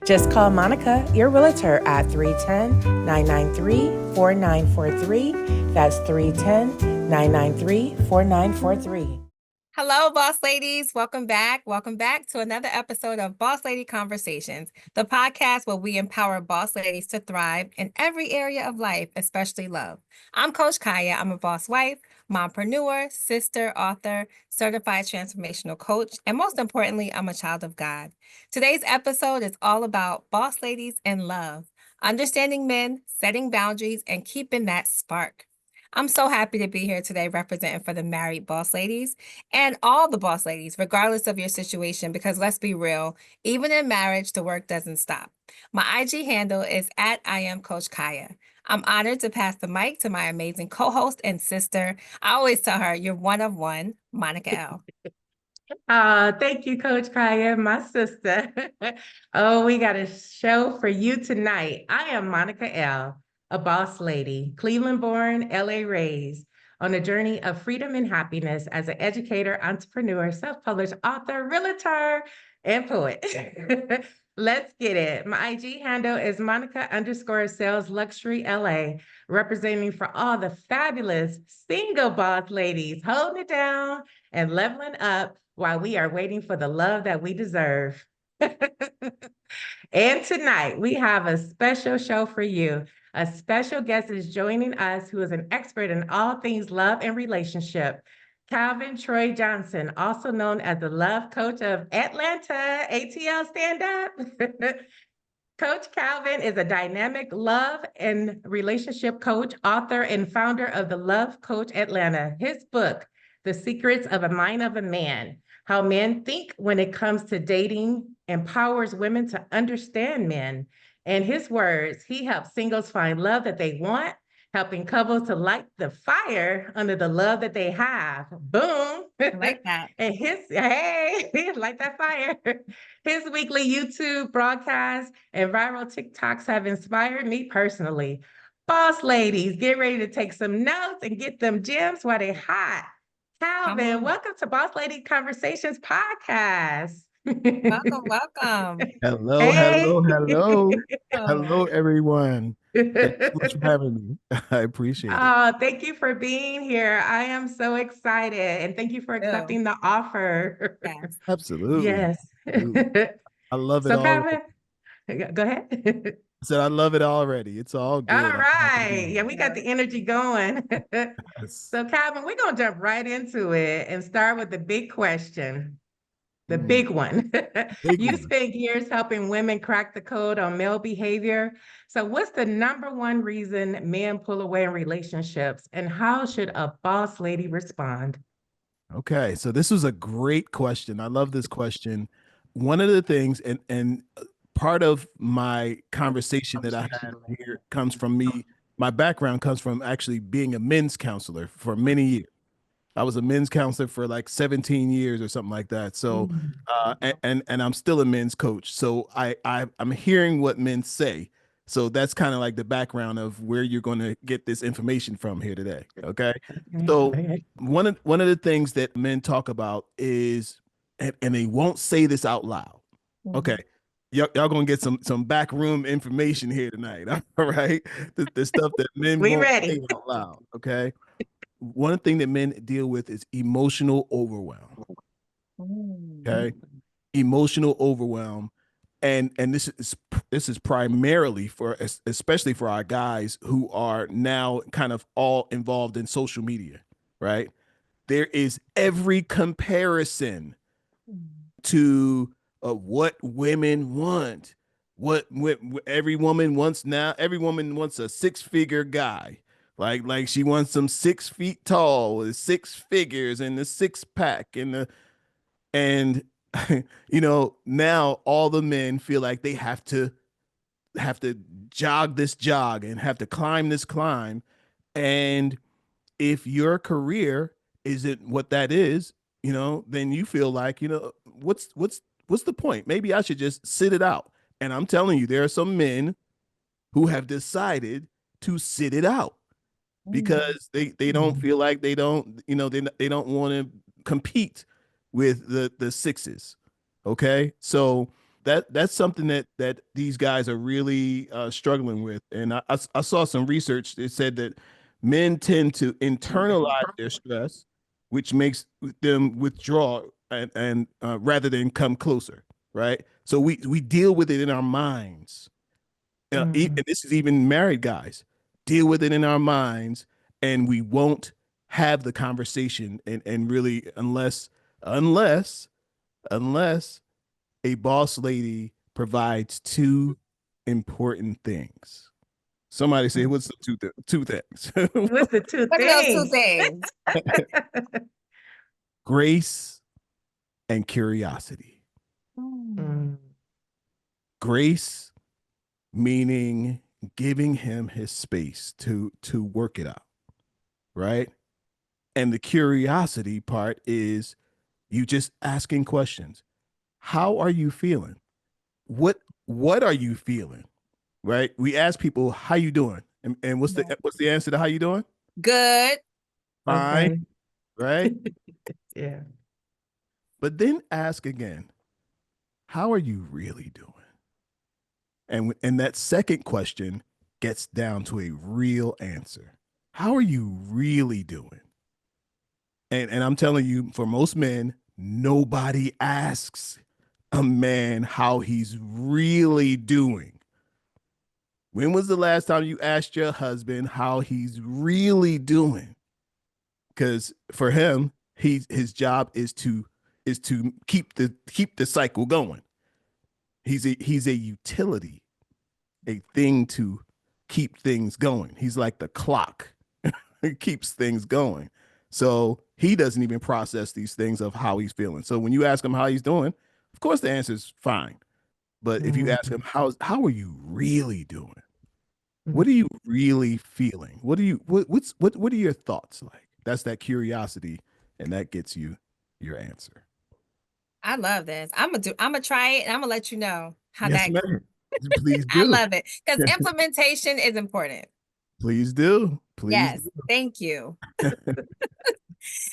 Just call Monica, your realtor, at 310-993-4943. That's 310-993-4943. Hello, boss ladies. Welcome back. Welcome back to another episode of Boss Lady Conversations, the podcast where we empower boss ladies to thrive in every area of life, especially love. I'm Coach Kaya. I'm a boss wife, mompreneur, sister, author, certified transformational coach, and most importantly, I'm a child of God. Today's episode is all about boss ladies and love, understanding men, setting boundaries, and keeping that spark. I'm so happy to be here today representing for the married boss ladies and all the boss ladies, regardless of your situation, because let's be real, even in marriage, the work doesn't stop. My IG handle is at I am Coach Kaya. I'm honored to pass the mic to my amazing co-host and sister. I always tell her, you're one of one, Monica L. Thank you, Coach Kaya, my sister. Oh, we got a show for you tonight. I am Monica L., a boss lady, Cleveland-born, LA raised, on a journey of freedom and happiness as an educator, entrepreneur, self-published author, realtor, and poet. Let's get it. My IG handle is Monica_Sales Luxury LA, representing for all the fabulous single boss ladies holding it down and leveling up while we are waiting for the love that we deserve. And tonight we have a special show for you. A special guest is joining us who is an expert in all things love and relationship. Kelvin Troy Johnson, also known as the Love Coach of Atlanta, ATL Stand Up. Coach Kelvin is a dynamic love and relationship coach, author, and founder of the Love Coach Atlanta. His book, The Secrets of a Mind of a Man, How Men Think When It Comes to Dating, empowers women to understand men. In his words, he helps singles find love that they want, helping couples to light the fire under the love that they have. Boom. I like that. And hey, light that fire. His weekly YouTube broadcasts and viral TikToks have inspired me personally. Boss ladies, get ready to take some notes and get them gems while they're hot. Kelvin, welcome to Boss Lady Conversations podcast. Welcome, welcome. Hello, Hey. hello, everyone. Thank you so much for having me. I appreciate it. Thank you for being here. I am so excited, and thank you for accepting the offer. Yes. Absolutely. Yes. Absolutely. I love it So, already. Kelvin, go ahead. I said I love it already. It's all All good. I'm happy to be right. Yeah, here. we got the energy going. Yes. So, Calvin, we're going to jump right into it and start with the big question, the Mm, big one. big You one. spent years helping women crack the code on male behavior. So, what's the number one reason men pull away in relationships, and how should a boss lady respond? Okay, so this was a great question. I love this question. One of the things, and part of my conversation that I have here comes from me. My background comes from actually being a men's counselor for many years. I was a men's counselor for like 17 years or something like that. So, and I'm still a men's coach. So I'm hearing what men say. So that's kind of like the background of where you're going to get this information from here today. Okay. So one of the things that men talk about is, and they won't say this out loud. Okay. Y'all gonna get some backroom information here tonight. All right. The stuff that men We won't say ready. out loud. Okay. One thing that men deal with is emotional overwhelm. Okay, emotional overwhelm, and this is primarily for especially for our guys who are now kind of all involved in social media, right? There is every comparison to what women want. What every woman wants now. Every woman wants a six-figure guy. Like she wants some 6 feet tall with six figures and the six pack and now all the men feel like they have to jog this jog and have to climb this climb. And if your career isn't what that is, then you feel like, what's the point? Maybe I should just sit it out. And I'm telling you, there are some men who have decided to sit it out because they don't feel like they don't want to compete with the sixes. Okay. So that's something that these guys are really struggling with. And I saw some research that said that men tend to internalize their stress, which makes them withdraw and rather than come closer, right? So we deal with it in our minds. And this is even married guys deal with it in our minds, and we won't have the conversation and really unless a boss lady provides two important things. Somebody say, what's the two things? What's the two What are those two things? things? Grace and curiosity. Mm. Grace meaning giving him his space to work it out, right? And the curiosity part is you just asking questions. How are you feeling? What are you feeling? Right? We ask people, how you doing? And what's the answer to how you doing? Good. Fine, Okay. right? Yeah. But then ask again, how are you really doing? And that second question gets down to a real answer. How are you really doing? And I'm telling you, for most men, nobody asks a man how he's really doing. When was the last time you asked your husband how he's really doing? Because for him, his job is to keep the cycle going. He's a utility, a thing to keep things going. He's like the clock. It keeps things going. So he doesn't even process these things of how he's feeling. So when you ask him how he's doing, of course the answer is fine. But if you ask him how are you really doing? What are you really feeling? What are your thoughts like? That's that curiosity, and that gets you your answer. I love this. I'm gonna try it and I'm gonna let you know how Yes, that ma'am. Please I do. love it because implementation is important. Please do. Please Yes, thank you. do.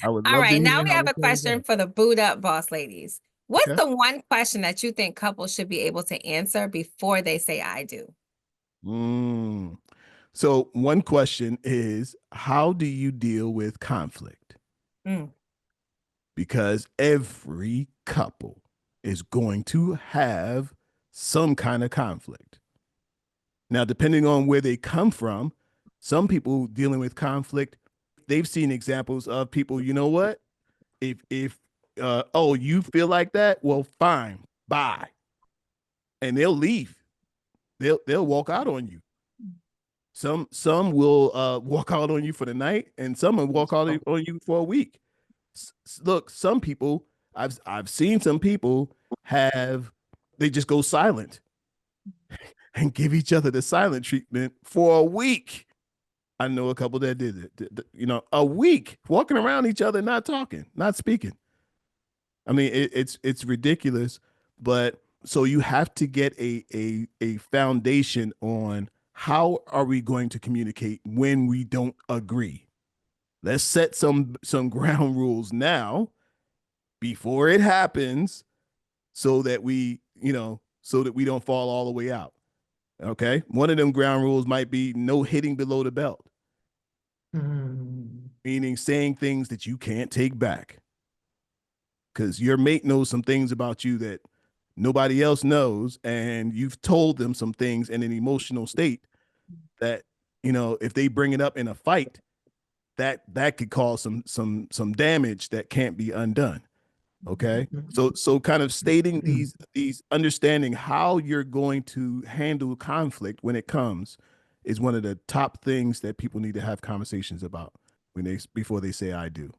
I would All love to right, now hear we how have this a goes question down. for the boot up boss ladies. What's Okay. the one question that you think couples should be able to answer before they say I do? So one question is, how do you deal with conflict? Mm. Because every couple is going to have some kind of conflict. Now, depending on where they come from, some people dealing with conflict, they've seen examples of people, you know what? If oh, you feel like that, well, fine, bye. And they'll leave. They'll walk out on you. Some will walk out on you for the night, and some will walk out on you for a week. Look, some people, I've seen some people they just go silent and give each other the silent treatment for a week. I know a couple that did it. A week walking around each other, not talking, not speaking. I mean, it's ridiculous, but so you have to get a foundation on how are we going to communicate when we don't agree. Let's set some ground rules now before it happens, so that we don't fall all the way out. Okay, one of them ground rules might be no hitting below the belt, meaning saying things that you can't take back, because your mate knows some things about you that nobody else knows, and you've told them some things in an emotional state that, if they bring it up in a fight, that could cause some damage that can't be undone. Okay, so kind of stating these understanding how you're going to handle conflict when it comes is one of the top things that people need to have conversations about before they say I do.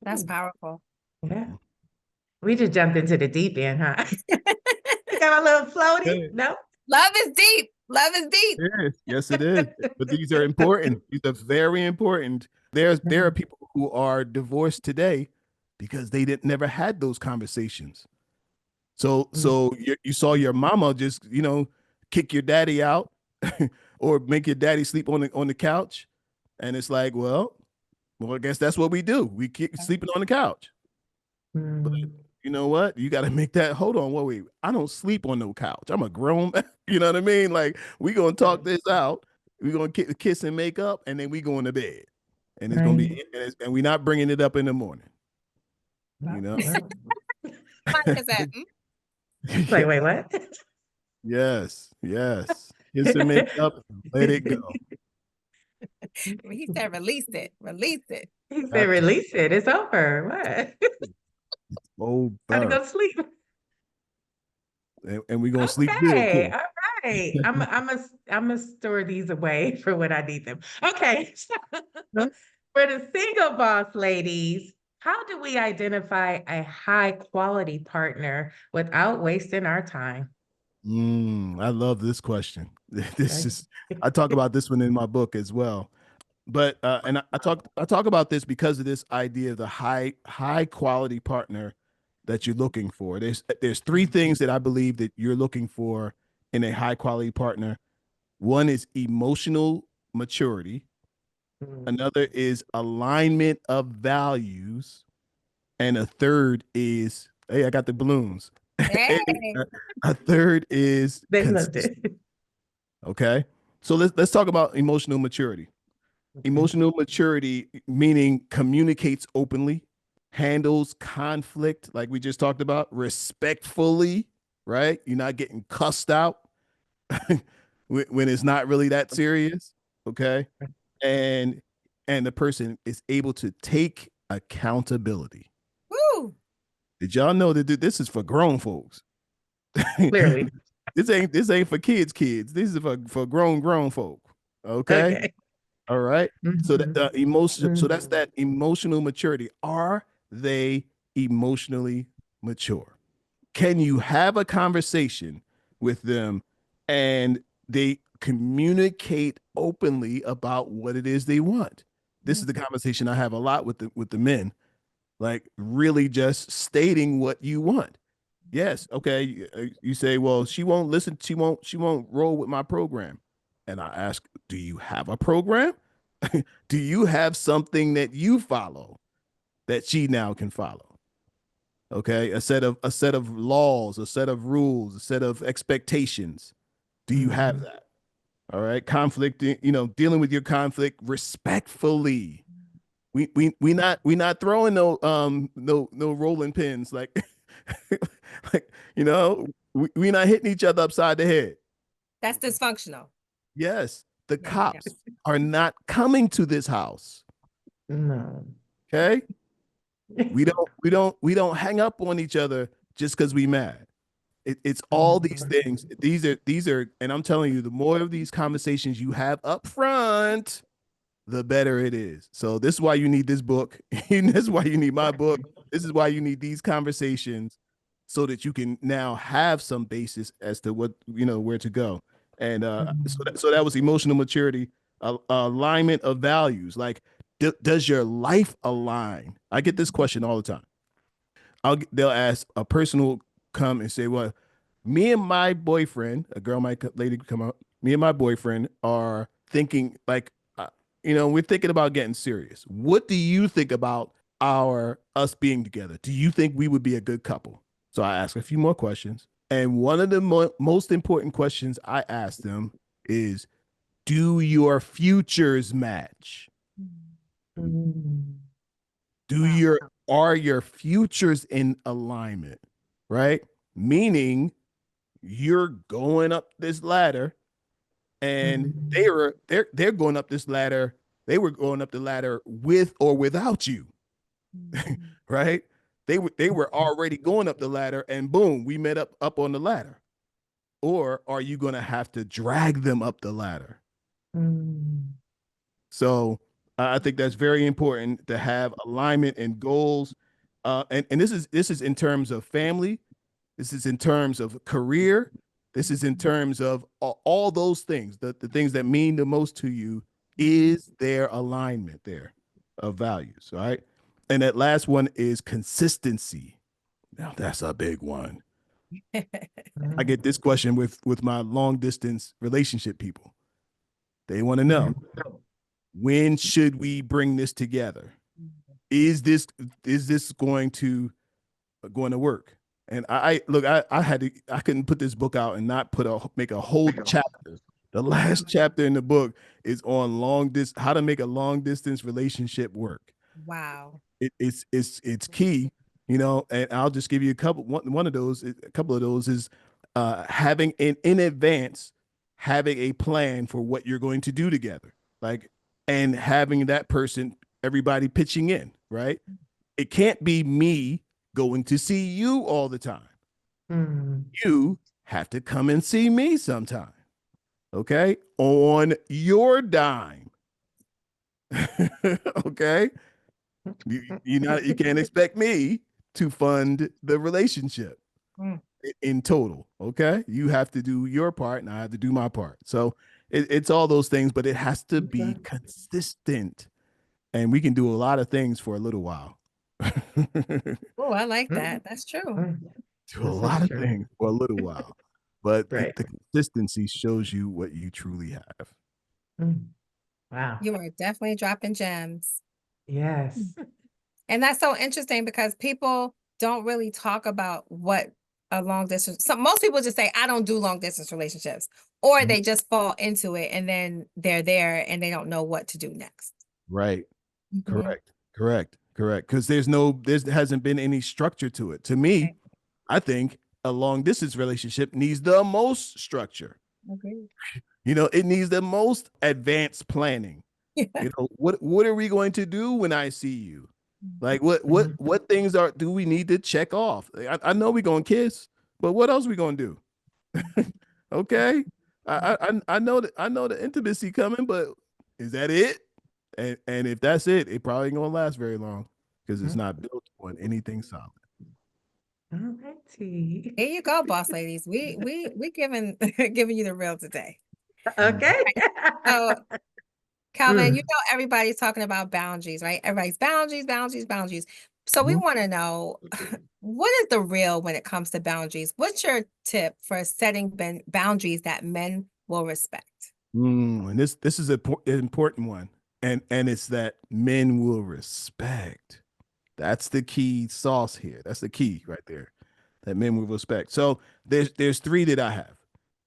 That's powerful. Yeah. We just jumped into the deep end, huh? Got a little floaty? No? Love is deep. Love is deep. Yes, it is. But these are important. These are very important. There are people who are divorced today because they never had those conversations. So you saw your mama just kick your daddy out or make your daddy sleep on the couch, and it's like, well, I guess that's what we do. We keep sleeping on the couch. But you know what? You got to make that. Hold on, wait. I don't sleep on no couch. I'm a grown man. You know what I mean? Like we gonna talk this out. We gonna kiss and make up, and then we going to bed. And it's gonna be, and we're not bringing it up in the morning. You know? Monica said, Like, wait, what? Yes, yes. Kiss and make up, let it go. he said, release it, release it. He said, release it. It's over. What? Over. Time to go to sleep. And we're gonna sleep good too. All right. I'm a store these away for when I need them. Okay. For the single boss ladies, how do we identify a high quality partner without wasting our time? I love this question. I talk about this one in my book as well. But and I talk about this because of this idea of the high quality partner that you're looking for. There's three things that I believe that you're looking for in a high quality partner. One is emotional maturity. Another is alignment of values. And a third is, hey, I got the balloons. Hey. A third is They loved it. Okay. So let's talk about emotional maturity. Emotional maturity meaning communicates openly, handles conflict like we just talked about, respectfully, right? You're not getting cussed out when it's not really that serious, okay? And the person is able to take accountability. Woo. Did y'all know that this is for grown folks? Clearly. This ain't for kids. This is for grown folk. Okay. All right. So that emotion. So that's that emotional maturity. Are they emotionally mature? Can you have a conversation with them and they communicate openly about what it is they want? This is the conversation I have a lot with the men, like really just stating what you want. Yes, okay. You say, well, she won't listen. She won't roll with my program. And I ask, do you have a program? Do you have something that you follow that she now can follow? Okay, a set of laws, a set of rules, a set of expectations. Do you have that? All right, conflict. Dealing with your conflict respectfully. We not throwing no rolling pins like like we not hitting each other upside the head. That's dysfunctional. Yes, the cops are not coming to this house. No. Okay, we don't hang up on each other just because we mad. It's all these things. These are, and I'm telling you, the more of these conversations you have up front, the better it is. So this is why you need this book. This is why you need my book. This is why you need these conversations so that you can now have some basis as to what, where to go. And so that was emotional maturity, alignment of values. Like, does your life align? I get this question all the time. They'll ask, a person will come and say, well, me and my boyfriend, lady come out, me and my boyfriend are thinking like, we're thinking about getting serious. What do you think about us being together? Do you think we would be a good couple? So I ask a few more questions. And one of the most important questions I ask them is, do your futures match? Are your futures in alignment? Right? Meaning you're going up this ladder and they're going up this ladder. They were going up the ladder with or without you. Right? They were already going up the ladder and boom, we met up on the ladder. Or are you going to have to drag them up the ladder? So I think that's very important to have alignment and goals. And this is in terms of family. This is in terms of career. This is in terms of all those things, the things that mean the most to you. Is there alignment there of values? All right. And that last one is consistency. Now that's a big one. I get this question with my long distance relationship people. They want to know, when should we bring this together? Is this going to going to work. And I couldn't put this book out and not make a whole chapter. The last chapter in the book is on how to make a long distance relationship work. Wow. It's key, and I'll just give you one of those. A couple of those is having in advance, having a plan for what you're going to do together, like, and having that person, everybody pitching in, right? It can't be me going to see you all the time. You have to come and see me sometime, okay? On your dime. Okay? You can't expect me to fund the relationship in total, okay? You have to do your part and I have to do my part. So it's all those things, but it has to be consistent. And we can do a lot of things for a little while. Oh, I like that. That's true. Do a lot of things for a little while, but Right. the consistency shows you what you truly have. Wow. You are definitely dropping gems. Yes. And that's so interesting because people don't really talk about what a long distance. So most people just say, I don't do long distance relationships, or they just fall into it and then they're there and they don't know what to do next. Right. Correct. Because there hasn't been any structure to it. To me, Okay. I think a long distance relationship needs the most structure. Agreed. It needs the most advanced planning. What are we going to do when I see you? Like what things do we need to check off? I know we're gonna kiss, but what else are we gonna do? Okay. I know the intimacy coming, but is that it? And if that's it, it probably ain't gonna last very long because it's not built on anything solid. All righty. Here you go, boss ladies. We giving giving you the real today. Okay. So Kelvin, everybody's talking about boundaries, right? Everybody's boundaries. So we want to know, what is the real when it comes to boundaries? What's your tip for setting boundaries that men will respect? And this is an important one, and it's that men will respect. That's the key sauce here. That's the key right there. That men will respect. So there's three that I have.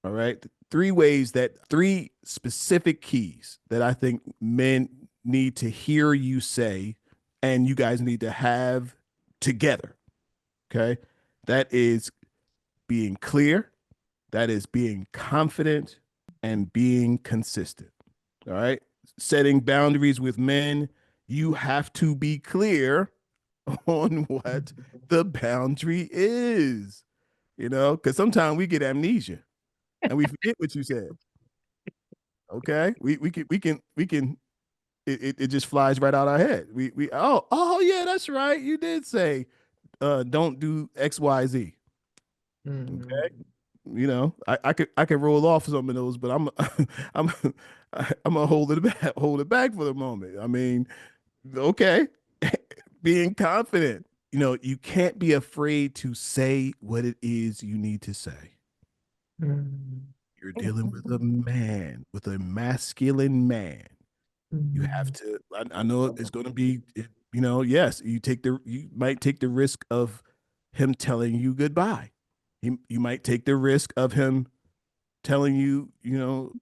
All right. Three specific keys that I think men need to hear you say, and you guys need to have together. Okay. That is being clear, that is being confident, and being consistent. All right. Setting boundaries with men, you have to be clear on what the boundary is, because sometimes we get amnesia and we forget what you said. Okay. We can it just flies right out our head. Oh yeah, that's right. You did say don't do XYZ. Okay. I could roll off some of those, but I'm I'm gonna hold it back for the moment. I mean, okay. Being confident. You can't be afraid to say what it is you need to say. You're dealing with a man, with a masculine man. You have to, I know it's going to be, yes, you might take the risk of him telling you goodbye. You might take the risk of him telling you,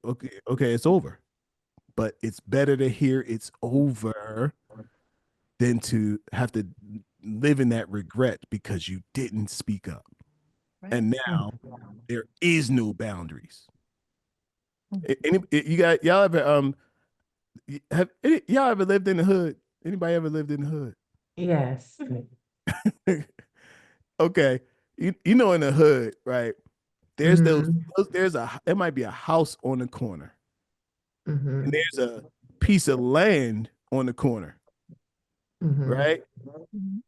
okay, it's over. But it's better to hear it's over than to have to live in that regret because you didn't speak up. Right. And now there is no boundaries. Y'all ever y'all ever lived in the hood? Anybody ever lived in the hood? Yes. Okay. In the hood, right? There's there might be a house on the corner. And there's a piece of land on the corner. Right?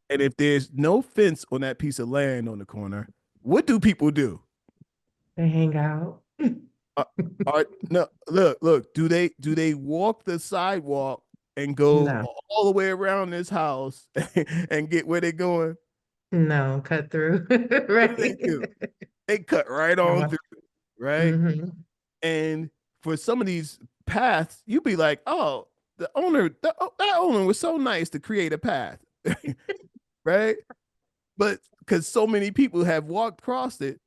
And if there's no fence on that piece of land on the corner, what do people do? They hang out. No, look, do they walk the sidewalk and go all the way around this house and get where they're going? No, cut through. What do they do? They cut right on through, right? And for some of these paths, you'd be like, oh, that owner was so nice to create a path. Right? But because so many people have walked across it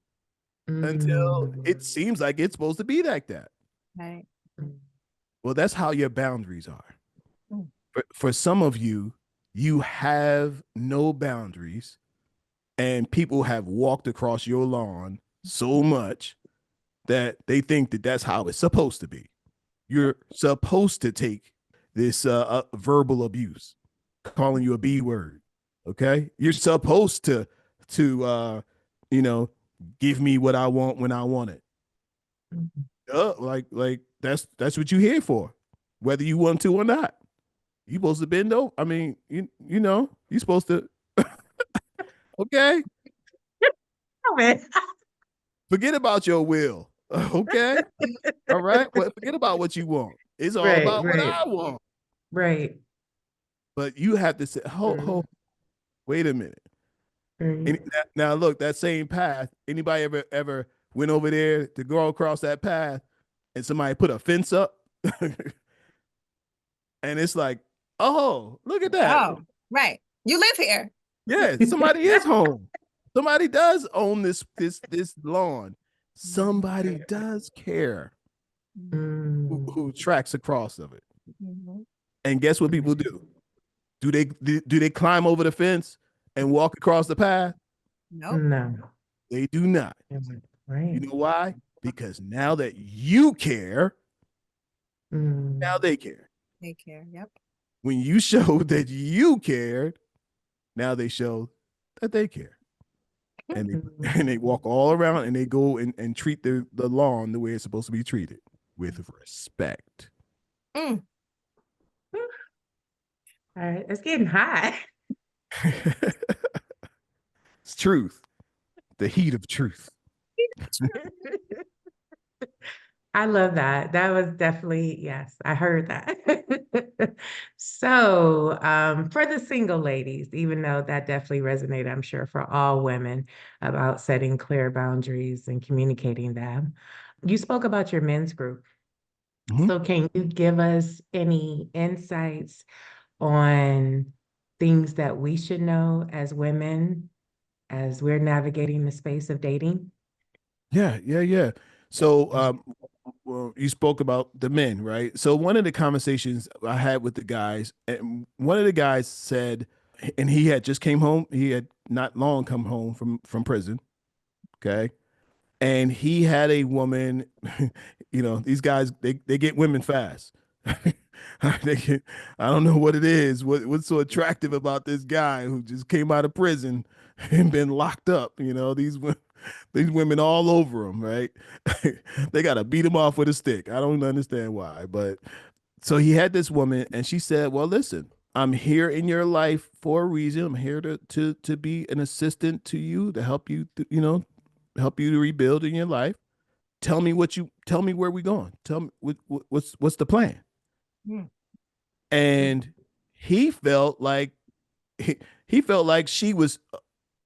until it seems like it's supposed to be like that. Right. Well, that's how your boundaries are. Mm. For some of you, you have no boundaries, and people have walked across your lawn so much that they think that that's how it's supposed to be. You're supposed to take this verbal abuse, calling you a B word. Okay, you're supposed to give me what I want when I want it. Like that's what you're here for, whether you want to or not. You supposed to bend over. I mean, you're supposed to. Okay, forget about your will. Okay, all right. Well, forget about what you want. It's all Right, about what right, I want. right. But you have to say, hold, wait a minute. Right. Now look, that same path. Anybody ever went over there to go across that path, and somebody put a fence up, and it's like, oh, look at that. Oh, right. You live here. Yeah, somebody is home. Somebody does own this lawn. Somebody does care who tracks across of it. Mhm. And guess what people do? Do they climb over the fence and walk across the path? Nope. No. They do not. Right. You know why? Because now that you care, now they care. They care. Yep. When you showed that you cared, now they show that they care. And they walk all around and they go and treat the lawn the way it's supposed to be treated, with respect. Mm. All right, it's getting hot. It's truth. The heat of truth. I love that. That was definitely, yes, I heard that. So, for the single ladies, even though that definitely resonated, I'm sure, for all women about setting clear boundaries and communicating them, you spoke about your men's group. Mhm. So, can you give us any insights on things that we should know as women as we're navigating the space of dating? Yeah. So, well, you spoke about the men, right? So one of the conversations I had with the guys, and one of the guys said, and he had just came home. He had not long come home from prison. Okay, and he had a woman. These guys they get women fast. They get, I don't know what it is. What's so attractive about this guy who just came out of prison and been locked up? These women all over him, right? They got to beat him off with a stick. I don't understand why, but so he had this woman, and she said, "Well, listen, I'm here in your life for a reason. I'm here to be an assistant to you, to help you, help you to rebuild in your life. Tell me where we going. Tell me what's the plan." Mm. And he felt like he felt like she was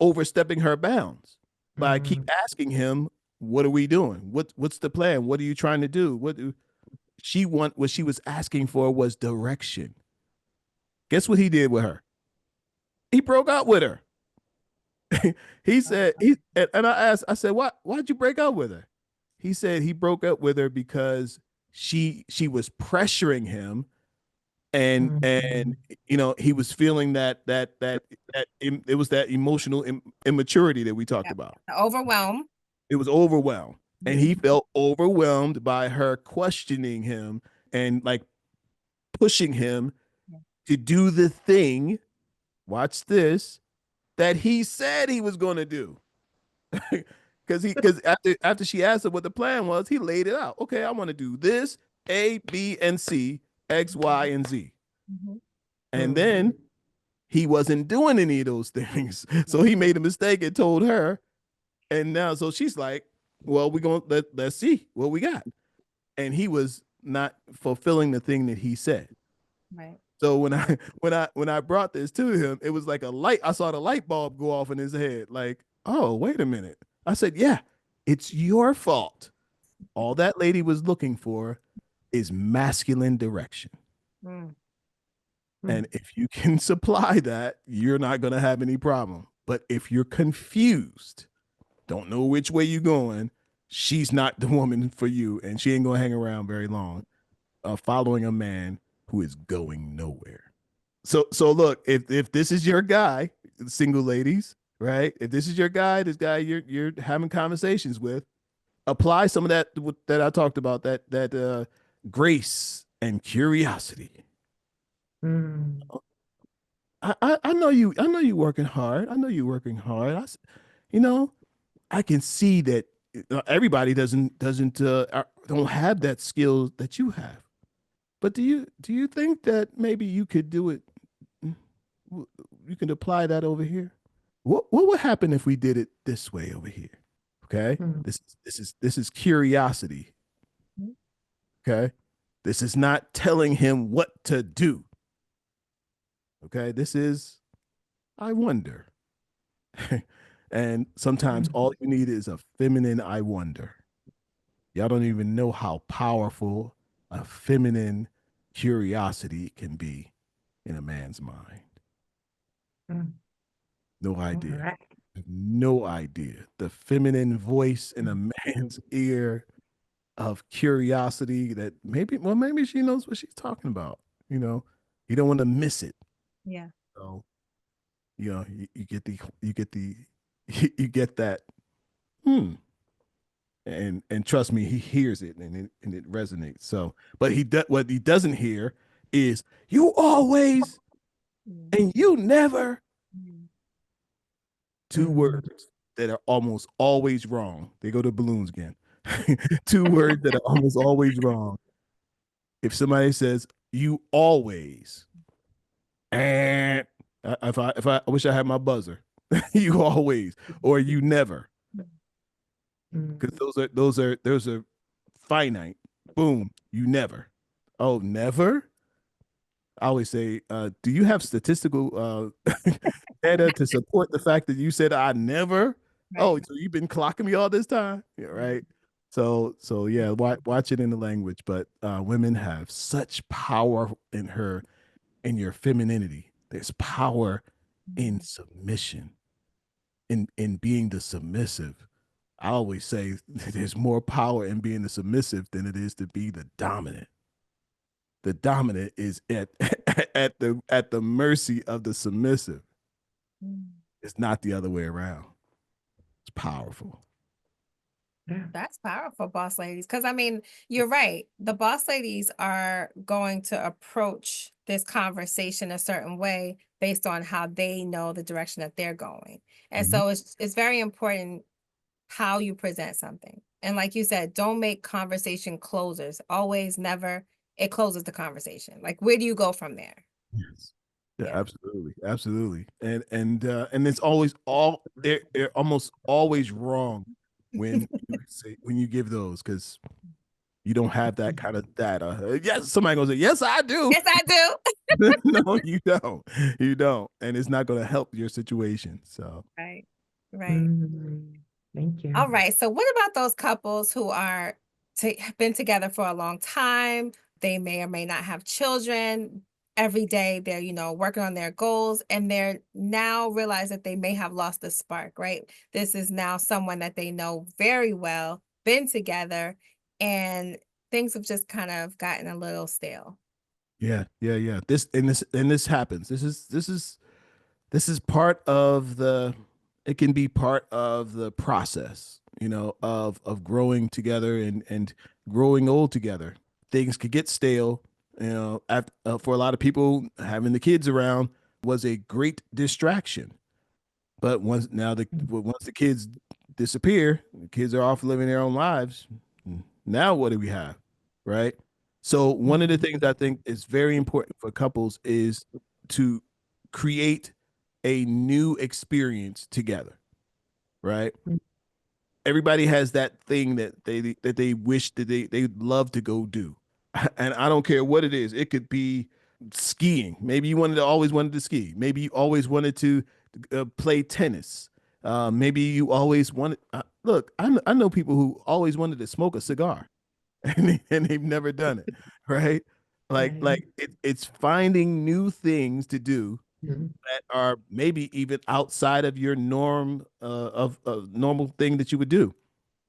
overstepping her bounds by keep asking him, "What are we doing? What's the plan? What are you trying to do?" What she was asking for was direction. Guess what he did with her? He broke up with her. He said and I said, why'd you break up with her? He said he broke up with her because she was pressuring him, and he was feeling it was that emotional immaturity that we talked Yep. about. The overwhelm. It was overwhelmed, and he felt overwhelmed by her questioning him and like pushing him to do the thing, watch this, that he said he was going to do. Because after she asked him what the plan was, he laid it out. Okay, I want to do this, A, B, and C, X, Y, and Z. Mhm. And then he wasn't doing any of those things. So he made a mistake and told her. And now, so she's like, well, we're going to let's see what we got. And he was not fulfilling the thing that he said. Right. So when I brought this to him, it was like a light. I saw the light bulb go off in his head. Like, oh, wait a minute. I said, yeah, it's your fault. All that lady was looking for is masculine direction. Mm. And if you can supply that, you're not going to have any problem. But if you're confused, don't know which way you're going, she's not the woman for you, and she ain't gonna hang around very long, following a man who is going nowhere. So look, if this is your guy, single ladies, right? If this is your guy, this guy you're having conversations with, apply some of that I talked about, that grace and curiosity. Mm. I know you working hard. I know you working hard. You know, I can see that everybody don't have that skill that you have. But do you think that maybe you could do it? You can apply that over here. What would happen if we did it this way over here? Okay, Mm. this is curiosity. Okay, this is not telling him what to do. Okay, this is I wonder. And sometimes all you need is a feminine I wonder. Y'all don't even know how powerful a feminine curiosity can be in a man's mind. Mm. No All idea. right. No idea. The feminine voice in a man's ear of curiosity that maybe she knows what she's talking about. You don't want to miss it. Yeah. So, you get the you get that. And trust me, he hears it and it resonates. So, but what he doesn't hear is you always and you never. Two words that are almost always wrong. They go to balloons again. Two words that are almost always wrong. If somebody says you always, and if I wish I had my buzzer, you always or you never, because those are finite. Boom, you never. Oh, never. I always say, do you have statistical data to support the fact that you said I never? Right. Oh, so you've been clocking me all this time? Yeah, right. So yeah, watch it in the language. But women have such power in your femininity. There's power in submission, in being the submissive. I always say there's more power in being the submissive than it is to be the dominant. The dominant is at the mercy of the submissive. It's not the other way around. It's powerful. Yeah. That's powerful, boss ladies. Because I mean, you're right. The boss ladies are going to approach this conversation a certain way based on how they know the direction that they're going. And so it's very important how you present something. And like you said, don't make conversation closers. Always, never. It closes the conversation. Like, where do you go from there? Yes. Yeah, Yeah. absolutely. And it's always they're almost always wrong when you give those because you don't have that kind of data. Yes, somebody gonna say, yes, I do. Yes, I do. No, you don't. You don't. And it's not gonna help your situation. So Right. Right. Thank you. All right. So what about those couples who are been together for a long time? They may or may not have children. Every day they're, working on their goals and they're now realize that they may have lost the spark, right? This is now someone that they know very well, been together, and things have just kind of gotten a little stale. yeah. This happens. This is part of it can be part of the process, of growing together and growing old together. Things could get stale. For a lot of people, having the kids around was a great distraction. But once the kids disappear, the kids are off living their own lives. Now what do we have? Right? So one of the things I think is very important for couples is to create a new experience together, right? Everybody has that thing that they wish that they'd love to go do. And I don't care what it is. It could be skiing. Maybe you always wanted to ski. Maybe you always wanted to play tennis. Maybe you always wanted. Look, I know people who always wanted to smoke a cigar, and they've never done it, right? Like it's finding new things to do Mhm. that are maybe even outside of your norm of a normal thing that you would do,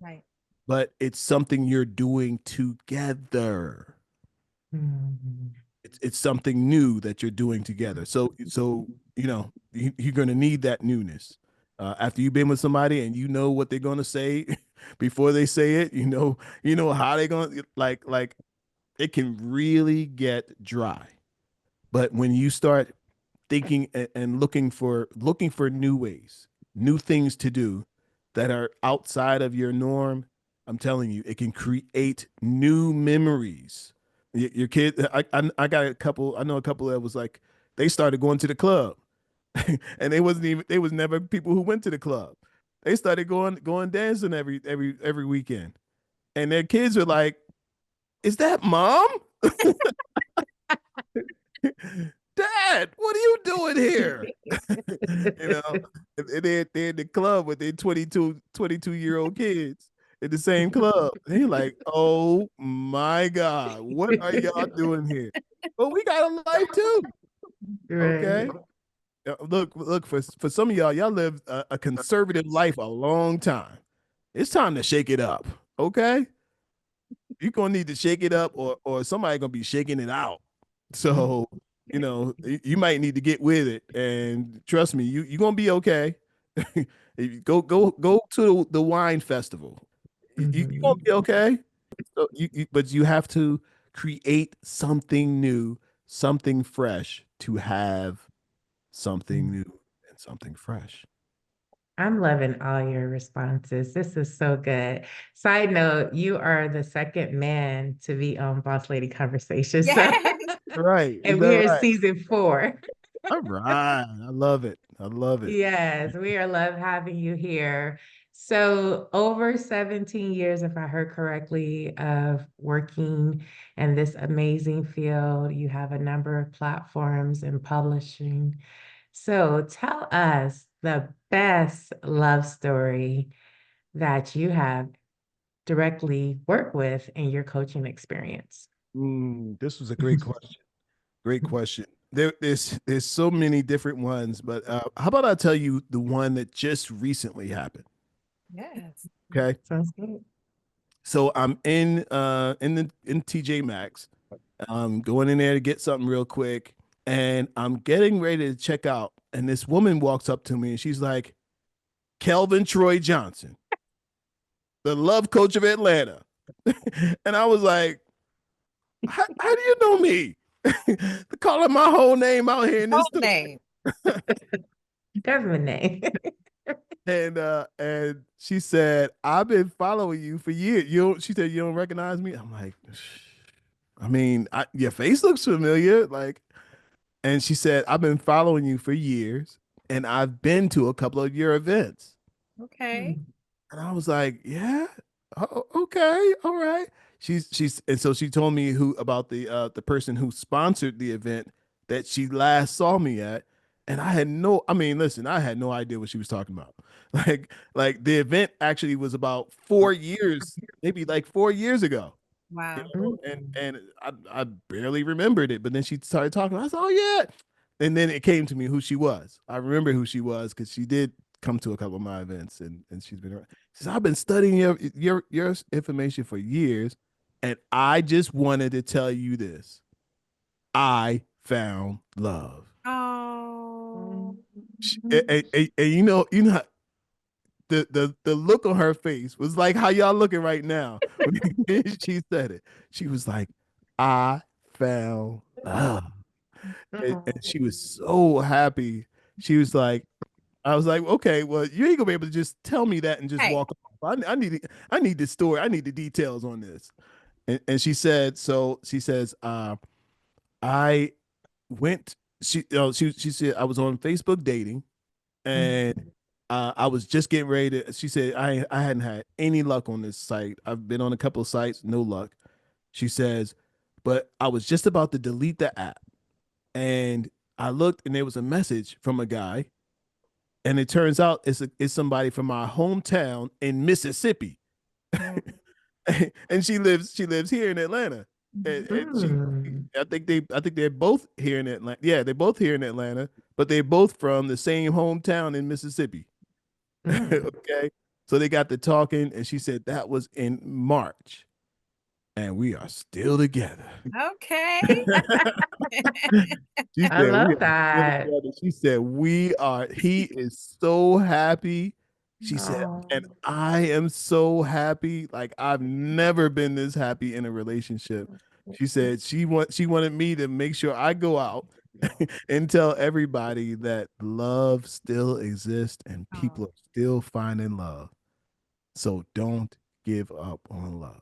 Right. but it's something you're doing together. Mhm. It's something new that you're doing together. So you're going to need that newness after you've been with somebody and you know what they're going to say before they say it. You know how they're going to like it can really get dry. But when you start thinking and looking for new ways, new things to do that are outside of your norm, I'm telling you, it can create new memories. Your kid, I got a couple. I know a couple that was like they started going to the club, and they was never people who went to the club. They started going dancing every weekend, and their kids were like, "Is that mom?" Dad, what are you doing here? you know, and they're in the club with their 22-year-old kids in the same club. And you're like, oh my God, what are y'all doing here? Well, we got a life too. Right. Okay. Look, for some of y'all lived a conservative life a long time. It's time to shake it up. Okay. You're gonna need to shake it up, or somebody gonna be shaking it out. So you might need to get with it, and trust me, you're gonna be okay. Go to the wine festival. You gonna Mhm. be okay. So but you have to create something new, something fresh to have something new and something fresh. I'm loving all your responses. This is so good. Side note, you are the second man to be on Boss Lady Conversations. So, Yes. Right? Is and that we're in right? season 4. All right. I love it. I love it. Yes, we are love having you here. So, over 17 years, if I heard correctly, of working in this amazing field, you have a number of platforms and publishing. So, tell us the best love story that you have directly worked with in your coaching experience. This was a great question. Great question. There's so many different ones, but how about I tell you the one that just recently happened? Yes. Okay. Sounds good. So I'm in TJ Maxx. I'm going in there to get something real quick, and I'm getting ready to check out. And this woman walks up to me and she's like, Kelvin Troy Johnson, the love coach of Atlanta. And I was like, how do you know me? Calling my whole name out here in this Whole store. name. Government name. And she said, I've been following you for years. She said, you don't recognize me? I'm like, I mean, your face looks familiar. Like, and she said, I've been following you for years and I've been to a couple of your events. Okay. And I was like, yeah, oh, okay, all right. And so she told me who about the person who sponsored the event that she last saw me at. And I mean, listen, I had no idea what she was talking about. Like the event actually was about 4 years, maybe like 4 years ago. Wow. And I barely remembered it, but then she started talking. I said, "Oh yeah," and then it came to me who she was. I remember who she was because she did come to a couple of my events, and she's been around. She says, "I've been studying your information for years, and I just wanted to tell you this: I found love." Oh. And you know the look on her face was like how y'all looking right now when she said it. She was like, I found love. And she was so happy. She was like, I was like, okay, well, you ain't gonna be able to just tell me that and just Hey. walk off. I need the story. I need the details on this. And she said, so she says, I went, she said I was on Facebook dating and I was just getting ready to. She said I hadn't had any luck on this site. I've been on a couple of sites, no luck. She says, but I was just about to delete the app, and I looked, and there was a message from a guy, and it turns out it's somebody from my hometown in Mississippi, and she lives here in Atlanta, and Mm. I think they're both here in Atlanta. Yeah, they're both here in Atlanta, but they're both from the same hometown in Mississippi. Mm. Okay. So they got to talking, and she said that was in March, and we are still together. Okay. She I said we love are still that. together. She said we are. He is so happy. She said, Oh. and I am so happy. Like I've never been this happy in a relationship. She said she wanted me to make sure I go out and tell everybody that love still exists and people Oh, are still finding love. So don't give up on love.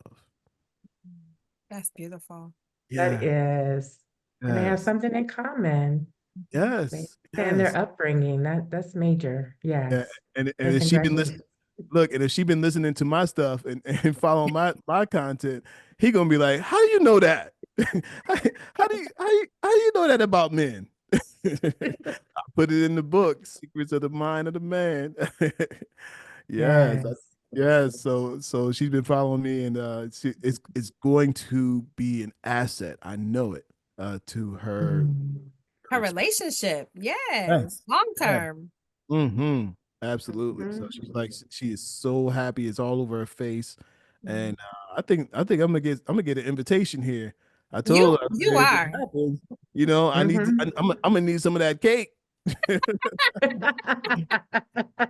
that's beautiful. That Yeah. is. And they have Yes. something in common. They Yes. and their Yes. upbringing. That's major. Yeah. Yes. And And if she been listening, congratulations. look, and if she been listening to my stuff and following my content, he gonna be like, how do you know that? How do you know that about men? I put it in the book, Secrets of the Mind of the Man. Yes, Yes. yes. So she's been following me, and it's going to be an asset. I know it. To her Mm. Her experience. relationship. Yes. Yes. Long Yeah. term. Mm-hmm. Absolutely. So she's Mhm. like, she is so happy. It's all over her face, and I think I'm gonna get an invitation here. I told her, I You said, if it are. happens, Mhm. I'm gonna need some of that cake.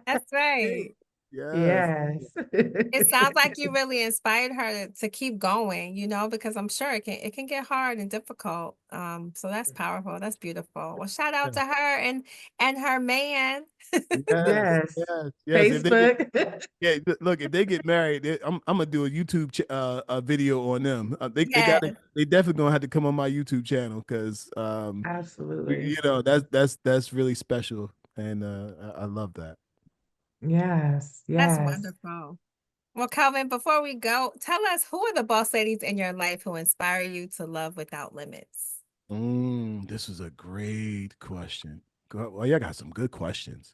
That's right. Cake. Yes. Yes. It sounds like you really inspired her to keep going, because I'm sure it can get hard and difficult. So that's powerful. That's beautiful. Well, shout out to her and her man. Yes. Yes. Yes. Yes. If they get Facebook. Yeah, look, if they get married, I'm gonna do a YouTube a video on them. Yes, They definitely gonna have to come on my YouTube channel because Absolutely. that's really special, and I love that. Yes. that's Yes. wonderful. Well, Calvin, before we go, tell us who are the boss ladies in your life who inspire you to love without limits? This is a great question. Well, y'all got some good questions.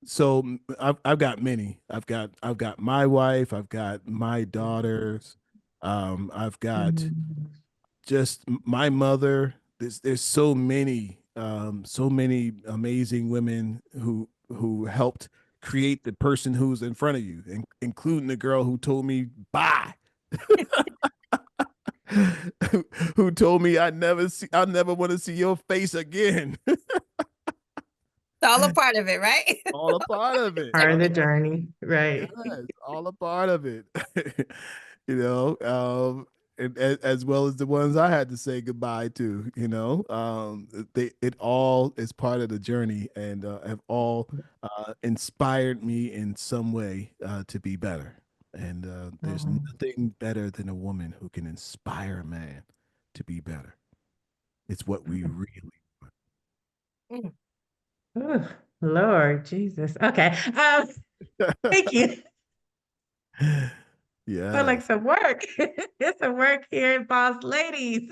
So I've got many. I've got my wife. I've got my daughters. I've got Mhm. just my mother. There's so many amazing women who helped create the person who's in front of you, including the girl who told me bye, who told me I never want to see your face again. It's all a part of it, right? All a part of it. Part of the journey. Yes, Right. all a part of it. you know, and as well as the ones I had to say goodbye to. It all is part of the journey, and have all inspired me in some way to be better. And there's Mhm. nothing better than a woman who can inspire a man to be better. It's what we really. Mm. Ooh, Lord Jesus. Okay. Thank you. So like Yes. some work. It's some work here in Boss Ladies.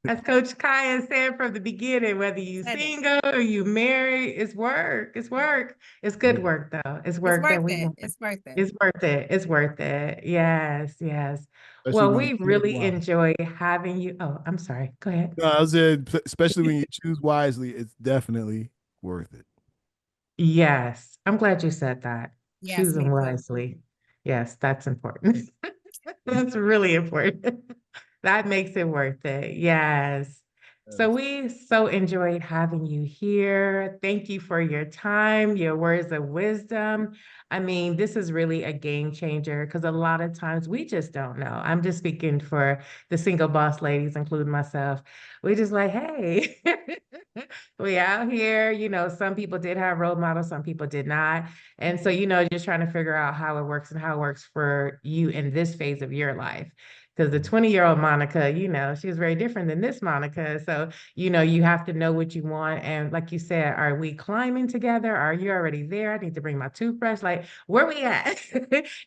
As Coach Kaya said from the beginning, whether you Said it. single or you married, it's work. It's work. It's good Yeah. work though. It's It's work that worth we it. want. It's worth it. It's worth it. It's worth it. Yes, yes. Especially Well, when you we choose really wisely. enjoy having you. Oh, I'm sorry. Go ahead. No, I was saying, especially when you choose wisely, it's definitely worth it. Yes, I'm glad you said that. Yes, Choosing me too. wisely. Yes, that's important. That's really important. That makes it worth it. Yes. So Yes. we so enjoyed having you here. Thank you for your time, your words of wisdom. I mean, this is really a game changer because a lot of times we just don't know. I'm just speaking for the single boss ladies, including myself. We just like, hey, we out here. Some people did have role models, some people did not. And so, just trying to figure out how it works and how it works for you in this phase of your life. Because the 20-year-old Monica, she was very different than this Monica. So, you have to know what you want. And like you said, are we climbing together? Are you already there? I need to bring my toothbrush. Like, where we at?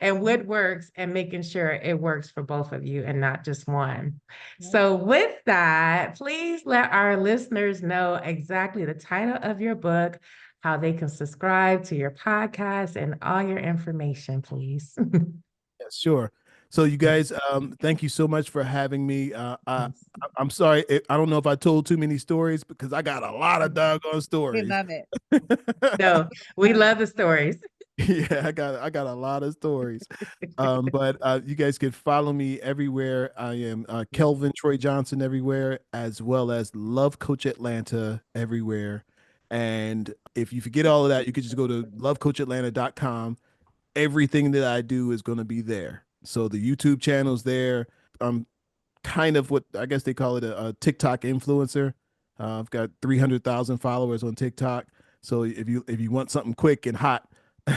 And what works and making sure it works for both of you and not just one. So, with that, please let our listeners know exactly the title of your book, how they can subscribe to your podcast, and all your information, please. Yes, sure. So you guys, thank you so much for having me. I'm sorry, I don't know if I told too many stories because I got a lot of doggone We stories. love it. No, we love the stories. Yeah, I got a lot of stories. But you guys can follow me everywhere. I am Kelvin Troy Johnson everywhere, as well as Love Coach Atlanta everywhere. And if you forget all of that, you could just go to lovecoachatlanta.com. Everything that I do is going to be there. So the YouTube channel's there. I'm kind of what I guess they call it a TikTok influencer. I've got 300,000 followers on TikTok. So if you want something quick and hot,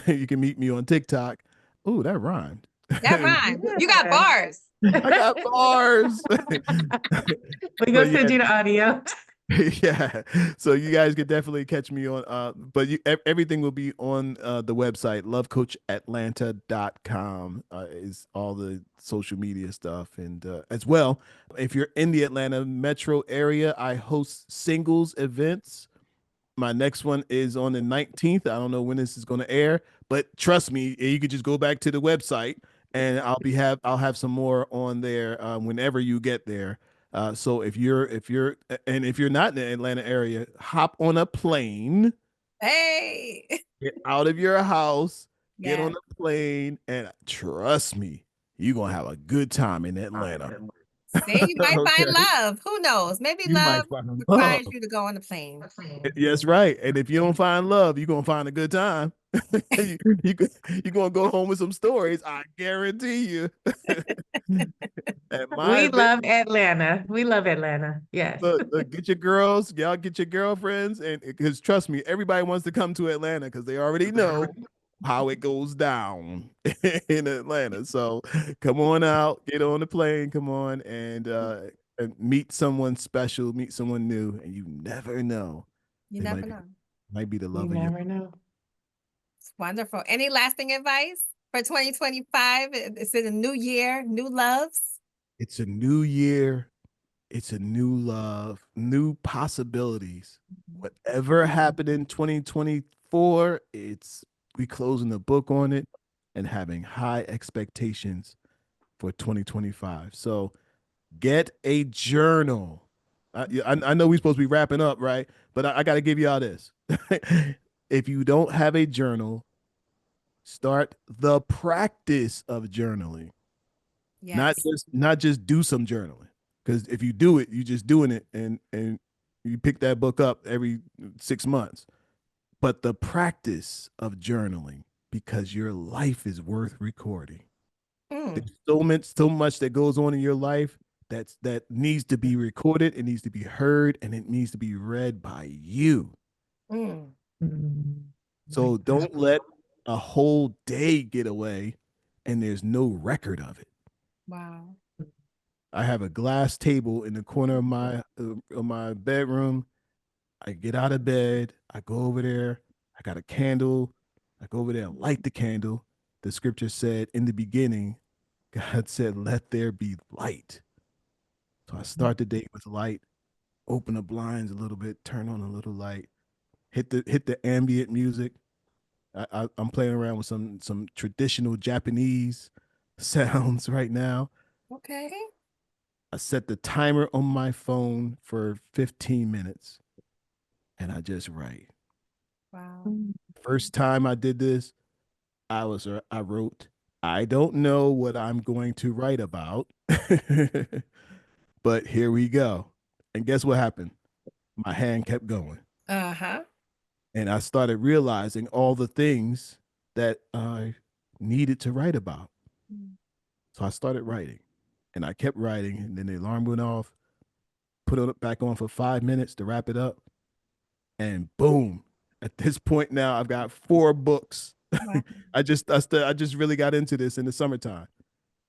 you can meet me on TikTok. Oh, that rhymed. That rhyme. You got Yeah. bars. I got bars. We But gonna yeah, send you the audio. yeah. So you guys can definitely catch me on but everything will be on the website lovecoachatlanta.com is all the social media stuff. And as well, if you're in the Atlanta metro area, I host singles events. My next one is on the 19th. I don't know when this is going to air, but trust me, you could just go back to the website and I'll have some more on there whenever you get there. So if you're not in the Atlanta area, hop on a plane, Hey. get out of your house, get on Yes. a plane, and trust me, you're gonna have a good time in Atlanta. See, you might Okay. find love. Who knows? Maybe You love might find love. requires you to go on the plane. Yes, right. And if you don't find love, you're gonna find a good time. You're gonna go home with some stories. I guarantee you. At my We event, love Atlanta. We love Atlanta. Yes. look, get your girls, y'all get your girlfriends, and because trust me, everybody wants to come to Atlanta because they already know how it goes down in Atlanta. So come on out, get on the plane, come on, and meet someone special, meet someone new, and you never know. You They never know. might be the You love of your. never know. It's wonderful. Any lasting advice for 2025? Is it a new year, new loves? It's a new year. It's a new love, new possibilities. Whatever happened in 2024, it's we closing the book on it and having high expectations for 2025. So get a journal. I know we're supposed to be wrapping up, right? But I got to give y'all this. If you don't have a journal, start the practice of journaling. Yes. Not just do some journaling. Because if you do it, you're just doing it and you pick that book up every 6 months. But the practice of journaling, because your life is worth recording. Mm, There's so much that goes on in your life that needs to be recorded, it needs to be heard, and it needs to be read by you. mm. Mm. So don't let a whole day get away and there's no record of it. Wow. I have a glass table in the corner of my bedroom. I get out of bed. I go over there. I got a candle. I go over there and light the candle. The scripture said, in the beginning, God said, "Let there be light." So I start the day with light. Open the blinds a little bit. Turn on a little light. Hit the ambient music. I'm playing around with some traditional Japanese sounds right now. Okay. I set the timer on my phone for 15 minutes and I just write. Wow. First time I did this, I wrote, I don't know what I'm going to write about, but here we go. And guess what happened? My hand kept going. Uh-huh. And I started realizing all the things that I needed to write about. Mm. So I started writing and I kept writing. And then the alarm went off, put it back on for 5 minutes to wrap it up. And boom, at this point now, I've got 4 books. Wow. I just really got into this in the summertime.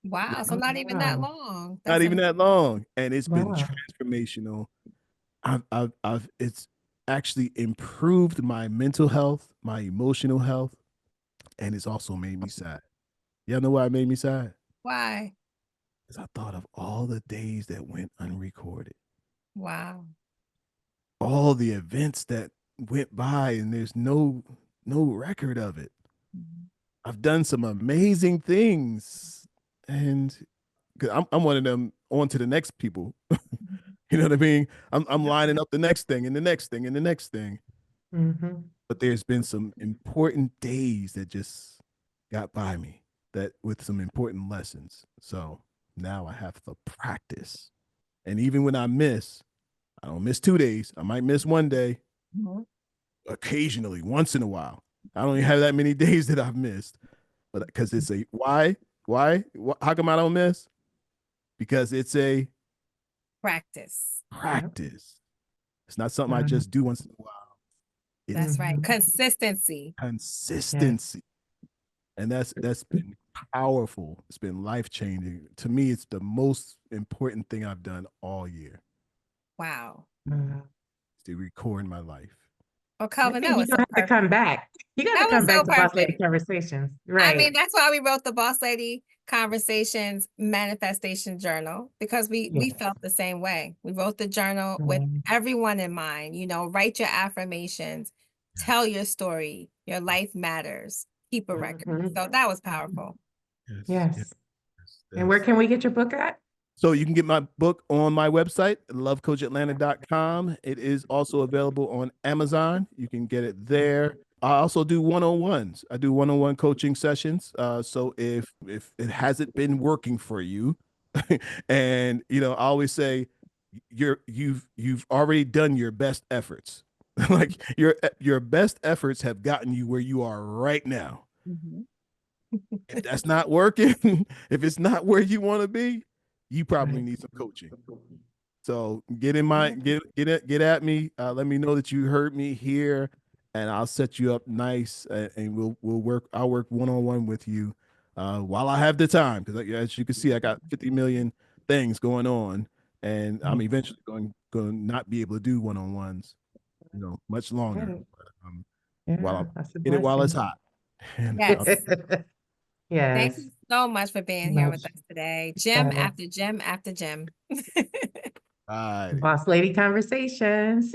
Wow. So Oh, not even that wow. long. Not That's even that long. And it's been Wow. transformational. It's actually improved my mental health, my emotional health, and it's also made me sad. Y'all know why it made me sad? why. Because I thought of all the days that went unrecorded, Wow. all the events that went by, and there's no record of it. Mhm. I've done some amazing things and 'cause I'm one of them on to the next people. You know what I mean? I'm lining up the next thing and the next thing and the next thing. Mm-hmm. But there's been some important days that just got by me that with some important lessons. So now I have to practice. And even when I don't miss 2 days. I might miss one day, occasionally, once in a while. I don't even have that many days that I've missed. But because it's a why? How come I don't miss? Because it's a Practice. practice. It's not something I just do once in a while. It's That's right. Mhm. Consistency. consistency. And that's been powerful. It's been life-changing. To me, it's the most important thing I've done all year. Wow. Wow. To record my life. Well, I Kelvin, think that you're was so gonna have to perfect. come back. You got That to come was so back to Boss Lady perfect. Conversations. I Right. mean, that's why we wrote the Boss Lady Conversations Manifestation Journal, because we Yes. felt the same way. We wrote the journal with everyone in mind. Write your affirmations, tell your story, your life matters, keep a record. Mhm. So that was powerful. Yes. And where can we get your book at? So you can get my book on my website, lovecoachatlanta.com. It is also available on Amazon. You can get it there. I also do one-on-ones. I do one-on-one coaching sessions. So if it hasn't been working for you, and I always say you've already done your best efforts. Like your best efforts have gotten you where you are right now. If that's not working, if it's not where you want to be, you probably need some coaching. So get at me. Let me know that you heard me here, and I'll set you up nice, and we'll work. I'll work one-on-one with you while I have the time, because as you can see, I got 50 million things going on, and I'm eventually going to not be able to do one-on-ones, much longer. Right. But, while Yeah, I'm that's a in it while it's blessing. hot. And Yes. Thank Yes. you so much for being here with us today. Gym after gym after gym. Boss Lady Conversations.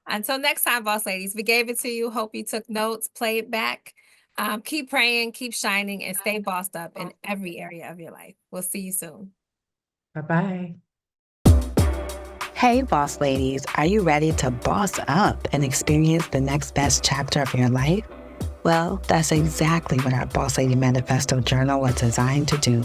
Until next time, Boss Ladies, we gave it to you. Hope you took notes, play it back. Keep praying, keep shining, and stay bossed up in every area of your life. We'll see you soon. Bye-bye. Hey, Boss Ladies, are you ready to boss up and experience the next best chapter of your life? Well, that's exactly what our Boss Lady Manifesto Journal was designed to do.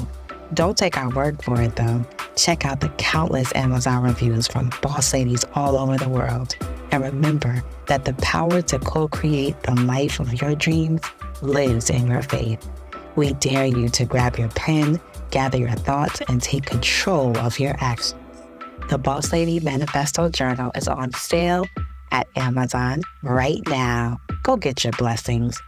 Don't take our word for it, though. Check out the countless Amazon reviews from boss ladies all over the world. And remember that the power to co-create the life of your dreams lives in your faith. We dare you to grab your pen, gather your thoughts, and take control of your actions. The Boss Lady Manifesto Journal is on sale at Amazon right now. Go get your blessings.